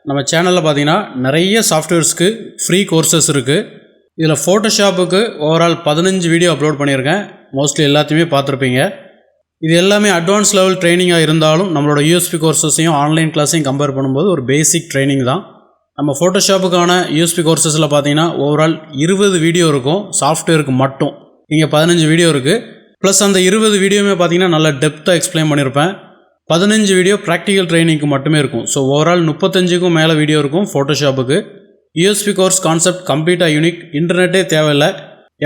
நம்ம சேனலில் பார்த்தீங்கன்னா நிறைய சாஃப்ட்வேர்ஸ்க்கு ஃப்ரீ கோர்சஸ் இருக்குது. இதில் ஃபோட்டோஷாப்புக்கு ஓவரால் 15 வீடியோ அப்லோட் பண்ணியிருக்கேன். மோஸ்ட்லி எல்லாத்தையுமே பார்த்துருப்பீங்க. இது எல்லாமே அட்வான்ஸ் லெவல் ட்ரைனிங்காக இருந்தாலும் நம்மளோட யூஎஸ்பி கோர்சஸையும் ஆன்லைன் கிளாஸையும் கம்பேர் பண்ணும்போது ஒரு பேசிக் ட்ரைனிங் தான். நம்ம ஃபோட்டோஷாப்புக்கான யூஎஸ்பி கோர்சஸில் பார்த்தீங்கன்னா ஓவரால் 20 வீடியோ இருக்கும். சாஃப்ட்வேருக்கு மட்டும் இங்கே 15 வீடியோ இருக்குது. ப்ளஸ் அந்த 20 வீடியோவுமே பார்த்தீங்கன்னா நல்லா டெப்த்தாக எக்ஸ்பிளைன் பண்ணியிருப்பேன். 15 வீடியோ ப்ராக்டிக்கல் ட்ரைனிங்க்கு மட்டுமே இருக்கும். ஸோ ஓவரால் 35க்கும் மேலே வீடியோ இருக்கும் ஃபோட்டோஷாப்புக்கு. யூஎஸ்பி கோர்ஸ் கான்செப்ட் கம்ப்ளீட்டாக யூனிக். இன்டர்நெட்டே தேவையில்லை.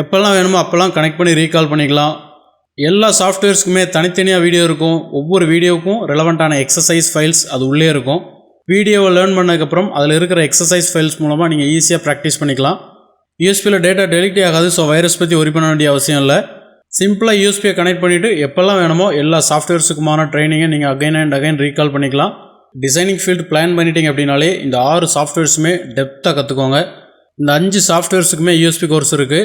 எப்போல்லாம் வேணுமோ அப்போல்லாம் கனெக்ட் பண்ணி ரீகால் பண்ணிக்கலாம். எல்லா சாஃப்ட்வேர்ஸ்க்குமே தனித்தனியாக வீடியோ இருக்கும். ஒவ்வொரு வீடியோவுக்கும் ரெலவெண்ட்டான எக்ஸசைஸ் ஃபைல்ஸ் அது உள்ளே இருக்கும். வீடியோவை லேர்ன் பண்ணதுக்கப்புறம் அதில் இருக்கிற எக்ஸசைஸ் ஃபைல்ஸ் மூலமாக நீங்கள் ஈஸியாக ப்ராக்டிஸ் பண்ணிக்கலாம். யூஎஸ்பியில் டேட்டா டெலிட் ஆகாது. ஸோ வைரஸ் பற்றி ஒரி பண்ண வேண்டிய அவசியம் இல்லை. சிம்பிளாக யூஎஸ்பியை கனெக்ட் பண்ணிவிட்டு எப்போல்லாம் வேணுமோ எல்லா சாஃப்ட்வேர்ஸுக்குமான ட்ரைனிங்கை நீங்கள் அகைன் அண்ட் அகைன் ரீகால் பண்ணிக்கலாம். டிசைனிங் ஃபீல்டு பிளான் பண்ணிட்டீங்க அப்படின்னாலே இந்த 6 சாஃப்ட்வேர்ஸுமே டெப்த்தாக கற்றுக்கோங்க. இந்த 5 சாஃப்ட்வேர்ஸுக்குமே யூஎஸ்பி கோர்ஸ் இருக்குது.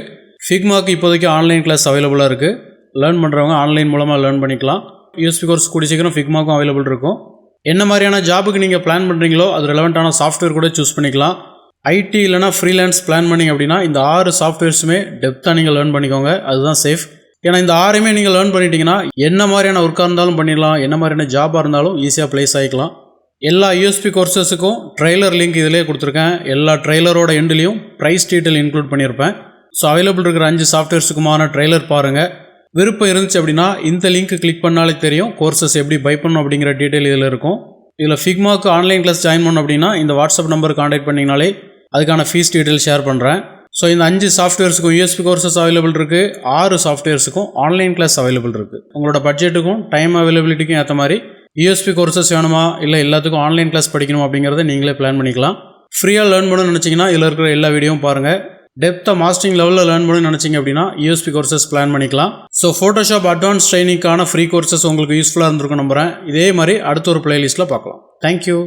ஃபிக்மாக்கு இப்போதைக்கு ஆன்லைன் கிளாஸ் அவைலபிளாக இருக்குது. லேர்ன் பண்ணுறவங்க ஆன்லைன் மூலமாக லேர்ன் பண்ணிக்கலாம். யூஎஸ்பி கோர்ஸ் கூடிய சீக்கிரம் ஃபிக்மாக்கும் அவைலபிள் இருக்கும். என்ன மாதிரியான ஜாபுக்கு நீங்கள் பிளான் பண்ணுறீங்களோ அது ரெலவெண்ட்டான சாஃப்ட்வேர் கூட சூஸ் பண்ணிக்கலாம். ஐடி இல்லைனா ஃப்ரீலான்ஸ் பிளான் பண்ணிங்க அப்படின்னா இந்த 6 சாஃப்ட்வேர்ஸுமே டெப்த்தாக நீங்கள் லேர்ன் பண்ணிக்கோங்க. அதுதான் சேஃப். ஏன்னா இந்த 6மே நீங்கள் லேர்ன் பண்ணிட்டீங்கன்னா என்ன மாதிரியான ஒர்க்காக இருந்தாலும் பண்ணிடலாம். என்ன மாதிரியான ஜாபாக இருந்தாலும் ஈஸியாக ப்ளேஸ் ஆகிக்கலாம். எல்லா யூஎஸ்பி கோர்சஸுக்கும் ட்ரெய்லர் லிங்க் இதிலே கொடுத்துருக்கேன். எல்லா ட்ரெய்லரோட எண்ட்லேயும் ப்ரைஸ் டீட்டெயில் இன்க்ளூட் பண்ணியிருப்பேன். ஸோ அவைலபிள் இருக்கிற 5 சாஃப்ட்வேர்ஸுக்குமான ட்ரெய்லர் பாருங்கள். விருப்பம் இருந்துச்சு அப்படின்னா இந்த லிங்க் கிளிக் பண்ணாலே தெரியும் கோர்சஸ் எப்படி பை பண்ணணும் அப்படிங்கிற டீட்டெயில் இதில் இருக்கும். இதில் ஃபிக்மாக்கு ஆன்லைன் கிளாஸ் ஜாயின் பண்ணணும் அப்படின்னா இந்த வாட்ஸ்அப் நம்பருக்கு கான்டாக்ட் பண்ணிங்கனாலே அதுக்கான ஃபீஸ் டீட்டெயில் ஷேர் பண்ணுறேன். ஸோ இந்த 5 சாஃப்ட்வேர்ஸுக்கும் யூஎஸ்பி கோர்சஸ் அவைலபிள் இருக்குது. 6 சாஃப்ட்வேர்ஸுக்கும் ஆன்லைன் கிளாஸ் அவைலபிள் இருக்குது. உங்களோட பட்ஜெட்டுக்கும் டைம் அவைலபிலிட்டிக்கும் ஏற்ற மாதிரி யூஎஸ்பி கோர்சஸ் வேணுமா இல்லை எல்லாத்துக்கும் ஆன்லைன் கிளாஸ் படிக்கணும் அப்படிங்கிறத நீங்களே பிளான் பண்ணிக்கலாம். ஃப்ரீயாக லேர்ன் பண்ணணும்னு நினச்சிங்கன்னா இதில் இருக்கிற எல்லா வீடியோவும் பாருங்கள். டெப்த்தாக மாஸ்டரிங் லெவலில் லேர்ன் பண்ணணும்னு நினச்சிங்க அப்படின்னா யூஎஸ்பி கோர்சஸ் பிளான் பண்ணிக்கலாம். ஸோ ஃபோட்டோஷாப் அட்வான்ஸ் ட்ரைனிங்கான ஃப்ரீ கோர்சஸ் உங்களுக்கு யூஸ்ஃபுல்லாக இருந்திருக்கும் நம்புகிறேன். இதே மாதிரி அடுத்த ஒரு பிளேலிஸ்ட்டில் பார்க்கலாம். தேங்க்யூ.